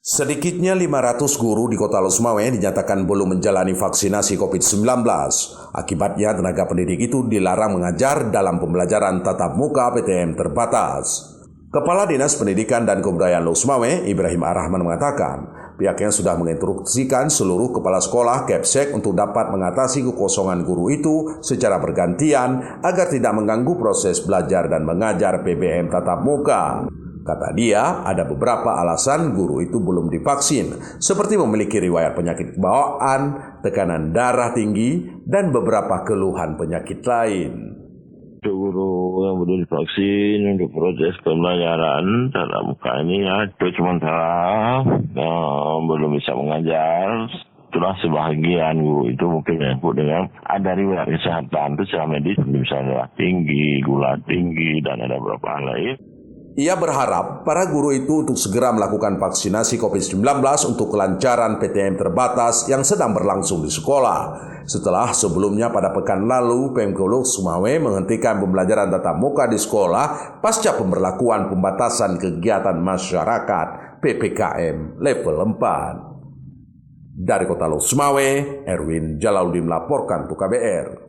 Sedikitnya 500 guru di Kota Losmawe dinyatakan belum menjalani vaksinasi COVID-19. Akibatnya tenaga pendidik itu dilarang mengajar dalam pembelajaran tatap muka PTM terbatas. Kepala Dinas Pendidikan dan Kebudayaan Losmawe, Ibrahim Ar-Rahman mengatakan, pihaknya sudah menginstruksikan seluruh kepala sekolah Kepsek untuk dapat mengatasi kekosongan guru itu secara bergantian agar tidak mengganggu proses belajar dan mengajar PBM tatap muka. Kata dia, ada beberapa alasan guru itu belum divaksin, seperti memiliki riwayat penyakit bawaan, tekanan darah tinggi, dan beberapa keluhan penyakit lain. Guru yang belum divaksin untuk proses pembelajaran tatap muka ini itu cuma salah belum bisa mengajar. Itulah sebahagian guru itu mungkin menyebut dengan ada riwayat kesehatan itu secara medis, misalnya darah tinggi, gula tinggi, dan ada beberapa hal lain. Ia berharap para guru itu untuk segera melakukan vaksinasi COVID-19 untuk kelancaran PTM terbatas yang sedang berlangsung di sekolah. Setelah sebelumnya pada pekan lalu, Pemko Losmawe menghentikan pembelajaran tatap muka di sekolah pasca pemberlakuan pembatasan kegiatan masyarakat PPKM level 4. Dari Kota Losmawe, Erwin Jalaluddin melaporkan untuk KBR.